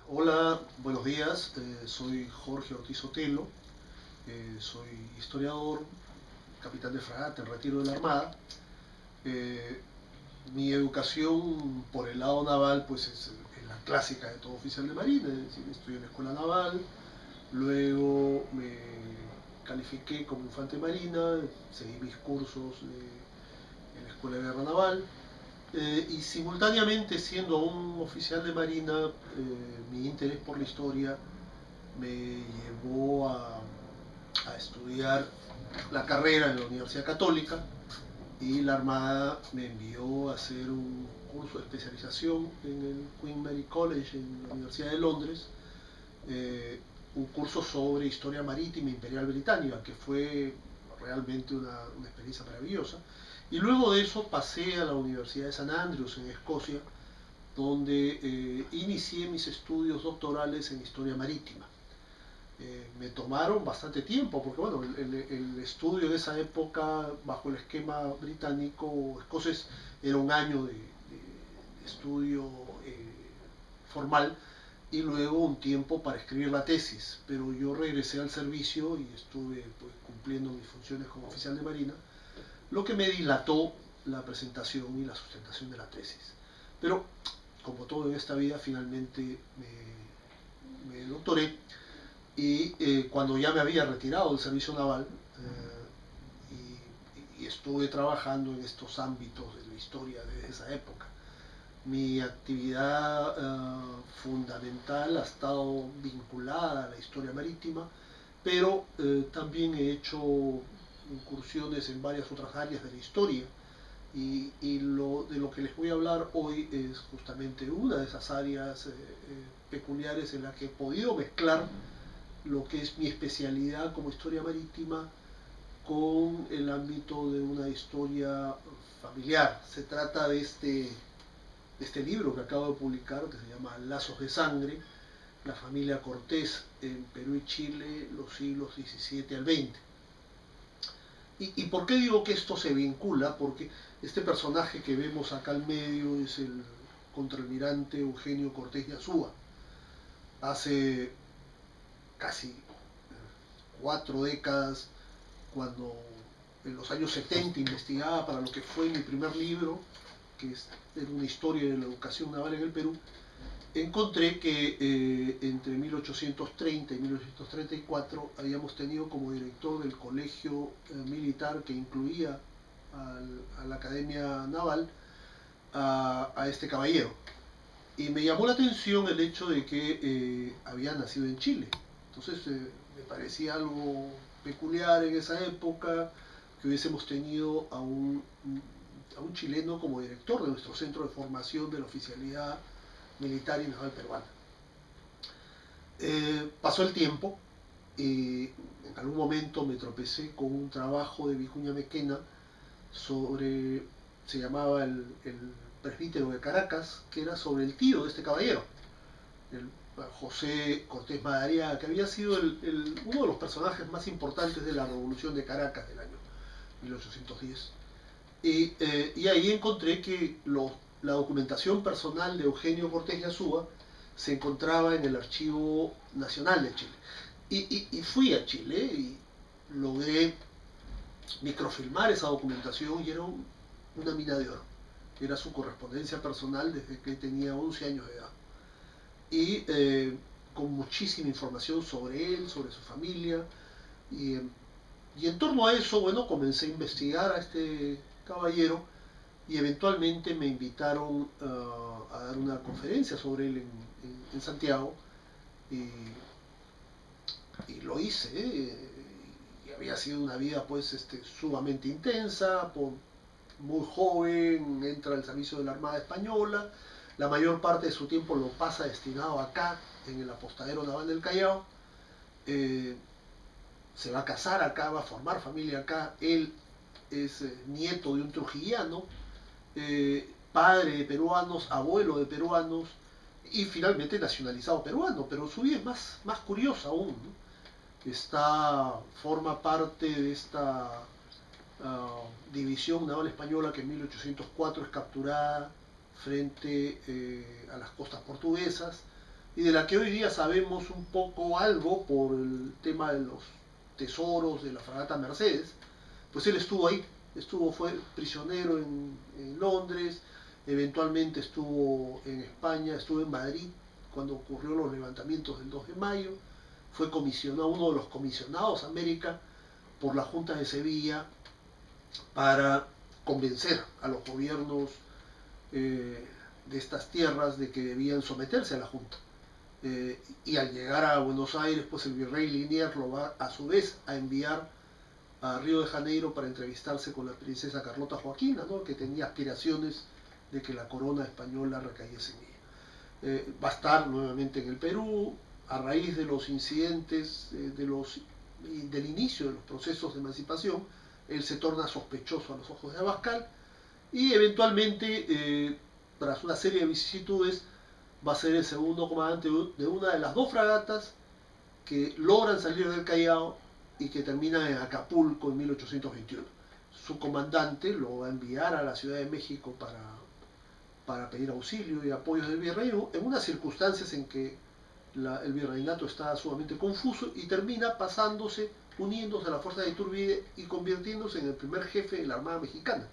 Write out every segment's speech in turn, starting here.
Hola, buenos días. Soy Jorge Ortiz Otelo. Soy historiador, capitán de fragata en retiro de la Armada. Eh, Mi educación por el lado naval pues es la clásica de todo oficial de marina, es decir, estudié en la escuela naval, luego me califiqué como infante marina, seguí mis cursos en la escuela de guerra naval. Y simultáneamente, siendo un oficial de marina, mi interés por la historia me llevó a estudiar la carrera en la Universidad Católica, y la Armada me envió a hacer un curso de especialización en el Queen Mary College en la Universidad de Londres, eh, un curso sobre historia marítima imperial británica, que fue realmente una experiencia maravillosa. Y luego de eso pasé a la Universidad de St. Andrews en Escocia, donde inicié mis estudios doctorales en historia marítima. Me tomaron bastante tiempo, porque bueno, el estudio de esa época, bajo el esquema británico o escocés, era un año de estudio formal, y luego un tiempo para escribir la tesis. Pero yo regresé al servicio y estuve pues, cumpliendo mis funciones como oficial de marina, lo que me dilató la presentación y la sustentación de la tesis. Pero, como todo en esta vida, finalmente me doctoré, y cuando ya me había retirado del servicio naval, y estuve trabajando en estos ámbitos de la historia desde esa época. Mi actividad fundamental ha estado vinculada a la historia marítima, pero también he hecho incursiones en varias otras áreas de la historia, y de lo que les voy a hablar hoy es justamente una de esas áreas peculiares en la que he podido mezclar lo que es mi especialidad como historia marítima con el ámbito de una historia familiar. Se trata de este libro que acabo de publicar, que se llama Lazos de Sangre, la familia Cortés en Perú y Chile, los siglos XVII al XX. ¿Y por qué digo que esto se vincula? Porque este personaje que vemos acá al medio es el contraalmirante Eugenio Cortés de Azúa. Hace casi 4 décadas, cuando en los años 70 investigaba para lo que fue mi primer libro, que es una historia de la educación naval en el Perú, encontré que entre 1830 y 1834 habíamos tenido como director del colegio militar, que incluía a la Academia Naval, a este caballero. Y me llamó la atención el hecho de que había nacido en Chile. Entonces me parecía algo peculiar en esa época que hubiésemos tenido a un chileno como director de nuestro centro de formación de la oficialidad militar y naval peruana. Pasó el tiempo y en algún momento me tropecé con un trabajo de Vicuña Maquena sobre, se llamaba el presbítero de Caracas, que era sobre el tío de este caballero, el José Cortés Madariaga, que había sido uno de los personajes más importantes de la Revolución de Caracas del año 1810. Y ahí encontré que la documentación personal de Eugenio Cortés de Azúa se encontraba en el Archivo Nacional de Chile. Y fui a Chile y logré microfilmar esa documentación, y era una mina de oro. Era su correspondencia personal desde que tenía 11 años de edad. Y con muchísima información sobre él, sobre su familia. Y, y en torno a eso, bueno, comencé a investigar a este caballero, y eventualmente me invitaron a dar una conferencia sobre él en Santiago, y, y lo hice. Y había sido una vida pues sumamente intensa. Muy joven entra al servicio de la Armada Española, la mayor parte de su tiempo lo pasa destinado acá, en el apostadero naval del Callao. Eh, Se va a casar acá, va a formar familia acá. Él es nieto de un trujillano, padre de peruanos, abuelo de peruanos, y finalmente nacionalizado peruano. Pero su vida es más curiosa aún, ¿no? Forma parte de esta división naval española que en 1804 es capturada frente a las costas portuguesas. y de la que hoy día sabemos un poco algo por el tema de los tesoros de la fragata Mercedes. Pues él estuvo ahí, fue prisionero en Londres, eventualmente estuvo en España, estuvo en Madrid cuando ocurrió los levantamientos del 2 de mayo, fue comisionado, uno de los comisionados a América por la Junta de Sevilla para convencer a los gobiernos de estas tierras de que debían someterse a la Junta. Y al llegar a Buenos Aires, pues el virrey Liniers lo va a su vez a enviar a Río de Janeiro para entrevistarse con la princesa Carlota Joaquina, ¿no?, que tenía aspiraciones de que la corona española recayese en ella. Va a estar nuevamente en el Perú, a raíz de los incidentes del inicio de los procesos de emancipación. Él se torna sospechoso a los ojos de Abascal y eventualmente, tras una serie de vicisitudes, va a ser el segundo comandante de una de las dos fragatas que logran salir del Callao y que terminan en Acapulco en 1821. Su comandante lo va a enviar a la Ciudad de México para pedir auxilio y apoyo del virrey, en unas circunstancias en que el virreinato está sumamente confuso, y termina uniéndose a la fuerza de Iturbide y convirtiéndose en el primer jefe de la Armada Mexicana.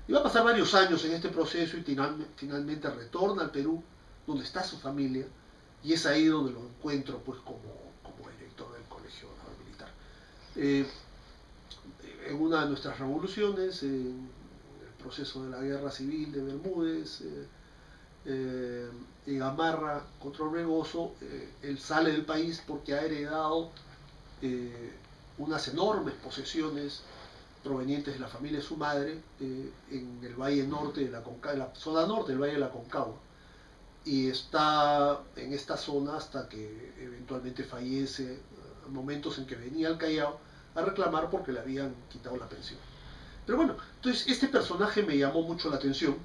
Y va a pasar varios años en este proceso y finalmente retorna al Perú, donde está su familia, y es ahí donde lo encuentro pues como director del Colegio Naval Militar. En una de nuestras revoluciones, en el proceso de la Guerra Civil de Bermúdez, en Gamarra contra Orbegoso, él sale del país porque ha heredado unas enormes posesiones provenientes de la familia de su madre en el valle norte de la Concagua, en la zona norte del valle de la Concagua, y está en esta zona hasta que eventualmente fallece, momentos en que venía al Callao a reclamar porque le habían quitado la pensión. Pero bueno, entonces este personaje me llamó mucho la atención,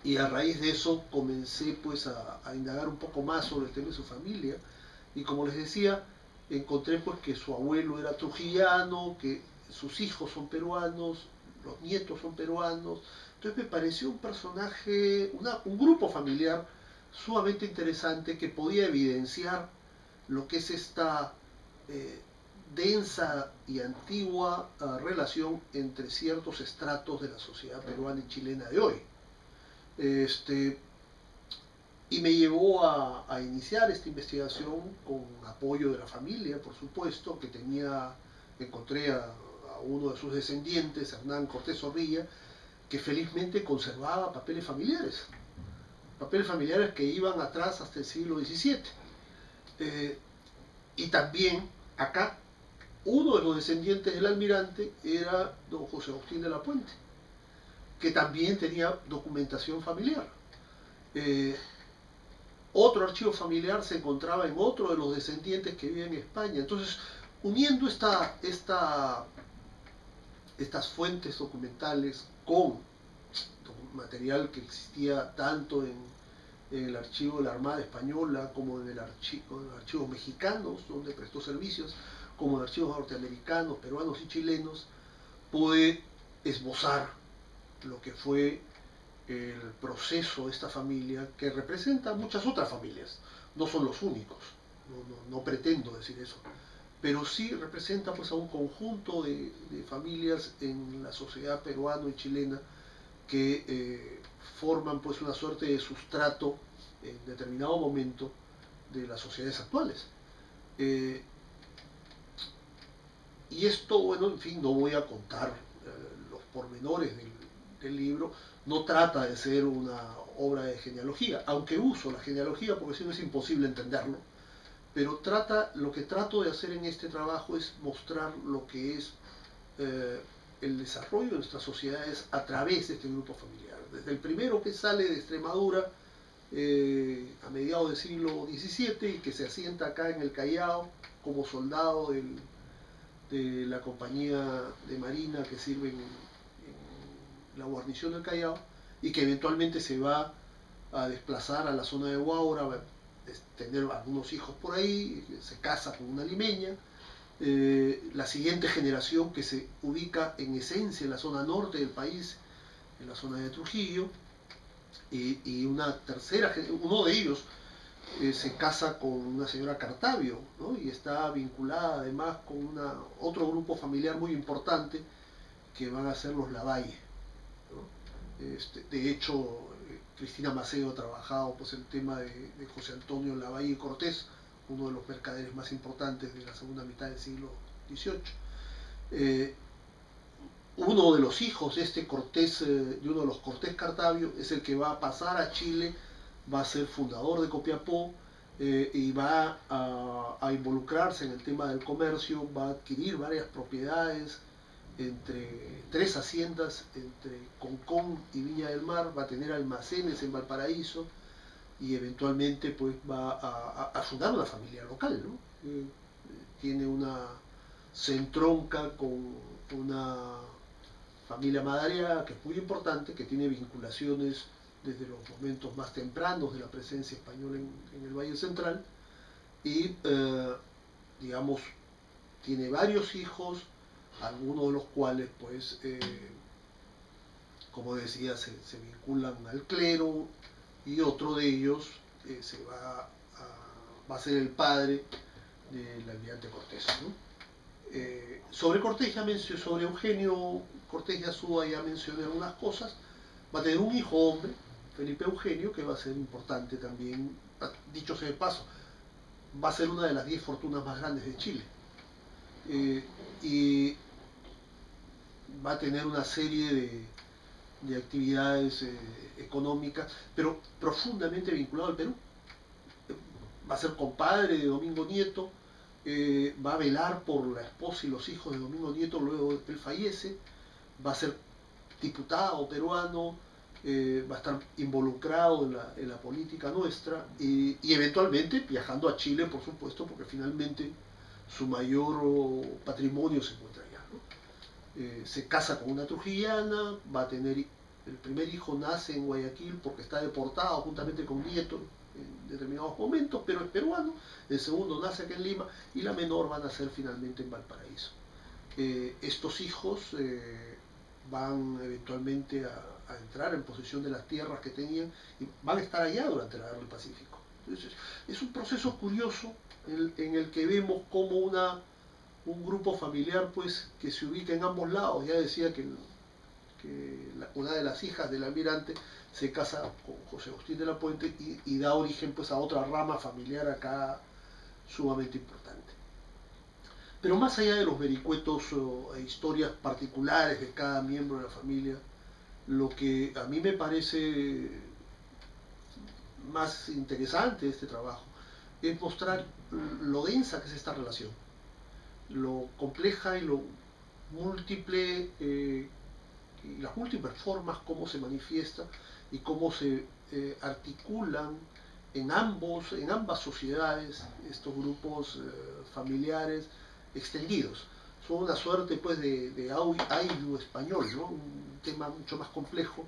y a raíz de eso comencé pues a indagar un poco más sobre el tema de su familia, y como les decía, encontré pues que su abuelo era trujillano, que sus hijos son peruanos, los nietos son peruanos. Entonces me pareció un personaje, un grupo familiar sumamente interesante, que podía evidenciar lo que es esta densa y antigua relación entre ciertos estratos de la sociedad peruana y chilena de hoy. Y me llevó a iniciar esta investigación con apoyo de la familia, por supuesto, que encontré a uno de sus descendientes, Hernán Cortés Zorrilla, que felizmente conservaba papeles familiares que iban atrás hasta el siglo XVII. Y también acá, uno de los descendientes del almirante era don José Agustín de la Puente, que también tenía documentación familiar. Otro archivo familiar se encontraba en otro de los descendientes que vive en España. Entonces, uniendo estas fuentes documentales con material que existía tanto en el archivo de la Armada Española como en archivos mexicanos, donde prestó servicios, como en archivos norteamericanos, peruanos y chilenos, pude esbozar lo que fue el proceso de esta familia, que representa muchas otras familias. No son los únicos, no pretendo decir eso, pero sí representa pues a un conjunto de familias en la sociedad peruana y chilena que forman pues una suerte de sustrato en determinado momento de las sociedades actuales. Y esto, bueno, en fin, no voy a contar los pormenores del libro. No trata de ser una obra de genealogía, aunque uso la genealogía porque si no es imposible entenderlo, pero lo que trato de hacer en este trabajo es mostrar lo que es el desarrollo de nuestras sociedades a través de este grupo familiar. Desde el primero, que sale de Extremadura a mediados del siglo XVII y que se asienta acá en el Callao como soldado de la compañía de marina que sirve en la guarnición del Callao, y que eventualmente se va a desplazar a la zona de Huaura, va a tener algunos hijos por ahí, se casa con una limeña. La siguiente generación, que se ubica en esencia en la zona norte del país, en la zona de Trujillo, y una tercera, uno de ellos se casa con una señora Cartavio, ¿no? Y está vinculada además con otro grupo familiar muy importante que van a ser los Lavalle, ¿no? De hecho, Cristina Macedo ha trabajado pues, el tema de José Antonio Lavalle Cortés, uno de los mercaderes más importantes de la segunda mitad del siglo XVIII. Uno de los hijos de este Cortés, de uno de los Cortés Cartavio, es el que va a pasar a Chile, va a ser fundador de Copiapó y va a involucrarse en el tema del comercio, va a adquirir varias propiedades entre 3 haciendas, entre Concón y Viña del Mar, va a tener almacenes en Valparaíso y eventualmente pues va a fundar una familia local, ¿no? Se entronca con una familia madariaga que es muy importante, que tiene vinculaciones desde los momentos más tempranos de la presencia española en el Valle Central y, digamos, tiene varios hijos, algunos de los cuales, pues, como decía, se vinculan al clero y otro de ellos va a ser el padre del almirante Cortés, ¿no? Sobre Cortés sobre Eugenio Cortés y Azúa ya mencioné algunas cosas. Va a tener un hijo hombre, Felipe Eugenio, que va a ser importante también, dicho sea de paso, va a ser una de las 10 fortunas más grandes de Chile. Y va a tener una serie de actividades económicas, pero profundamente vinculado al Perú. Va a ser compadre de Domingo Nieto, va a velar por la esposa y los hijos de Domingo Nieto luego de que él fallece, va a ser diputado peruano, va a estar involucrado en la política nuestra y eventualmente viajando a Chile, por supuesto, porque finalmente su mayor patrimonio se encuentra allá, ¿no? Se casa con una trujillana, va a tener, el primer hijo nace en Guayaquil porque está deportado juntamente con Nieto en determinados momentos, pero es peruano. El segundo nace aquí en Lima y la menor va a nacer finalmente en Valparaíso. Estos hijos van eventualmente a entrar en posesión de las tierras que tenían y van a estar allá durante la Guerra del Pacífico. Entonces, es un proceso curioso en el que vemos como un grupo familiar pues, que se ubica en ambos lados. Ya decía que una de las hijas del almirante se casa con José Agustín de la Puente y da origen pues, a otra rama familiar acá sumamente importante. Pero más allá de los vericuetos e historias particulares de cada miembro de la familia, lo que a mí me parece más interesante de este trabajo es mostrar lo densa que es esta relación, lo compleja y lo múltiple, y las múltiples formas cómo se manifiesta y cómo se articulan en ambas sociedades estos grupos familiares extendidos. Son una suerte pues de ayllu español, ¿no? Un tema mucho más complejo,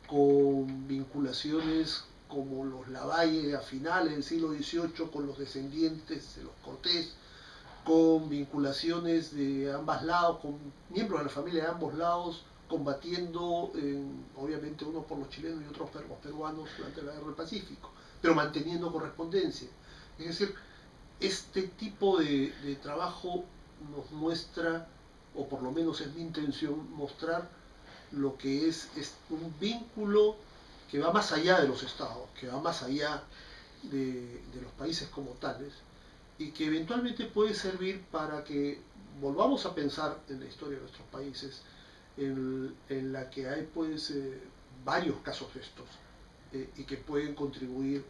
con vinculaciones como los Lavalle a finales del siglo XVIII con los descendientes de los Cortés, con vinculaciones de ambos lados, con miembros de la familia de ambos lados, combatiendo, obviamente unos por los chilenos y otros por los peruanos durante la Guerra del Pacífico, pero manteniendo correspondencia. Es decir, este tipo de trabajo nos muestra, o por lo menos es mi intención, mostrar lo que es un vínculo que va más allá de los estados, que va más allá de los países como tales, y que eventualmente puede servir para que volvamos a pensar en la historia de nuestros países, en la que hay pues varios casos de estos, y que pueden contribuir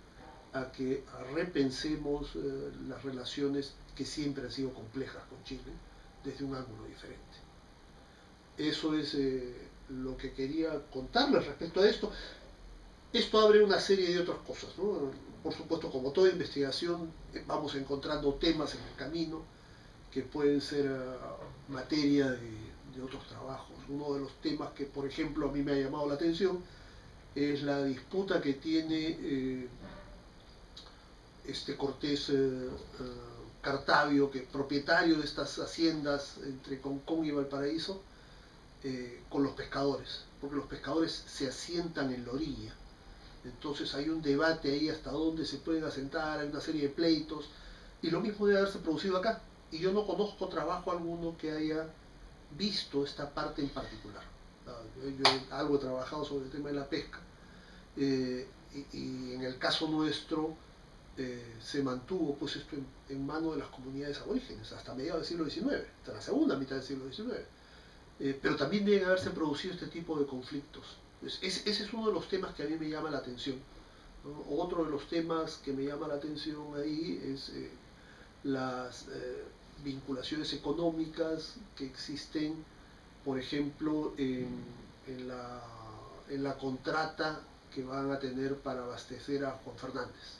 a que repensemos las relaciones que siempre han sido complejas con Chile desde un ángulo diferente. Eso es lo que quería contarles respecto a esto. Esto abre una serie de otras cosas, ¿no? Por supuesto, como toda investigación, vamos encontrando temas en el camino que pueden ser materia de otros trabajos. Uno de los temas que, por ejemplo, a mí me ha llamado la atención es la disputa que tiene este Cortés Cartavio, que es propietario de estas haciendas entre Concón y Valparaíso, con los pescadores, porque los pescadores se asientan en la orilla Entonces hay un debate ahí hasta dónde se pueden asentar, hay una serie de pleitos, y lo mismo debe haberse producido acá. Y yo no conozco trabajo alguno que haya visto esta parte en particular. Yo algo he trabajado sobre el tema de la pesca, y en el caso nuestro se mantuvo pues esto en manos de las comunidades aborígenes hasta mediados del siglo XIX, hasta la segunda mitad del siglo XIX. Pero también deben haberse producido este tipo de conflictos. Ese es uno de los temas que a mí me llama la atención, ¿no? Otro de los temas que me llama la atención ahí es las vinculaciones económicas que existen, por ejemplo, en la contrata que van a tener para abastecer a Juan Fernández,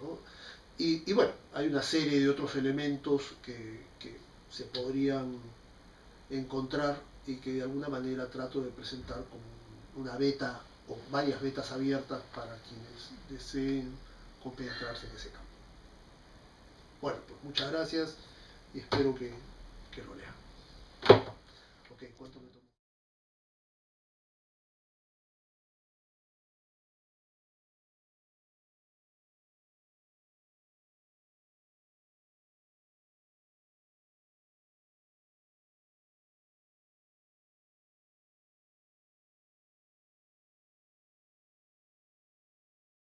¿no? Y bueno, hay una serie de otros elementos que se podrían encontrar y que de alguna manera trato de presentar como una beta o varias betas abiertas para quienes deseen compenetrarse en ese campo. Bueno, pues muchas gracias y espero que lo lean. Ok, ¿cuánto me toca?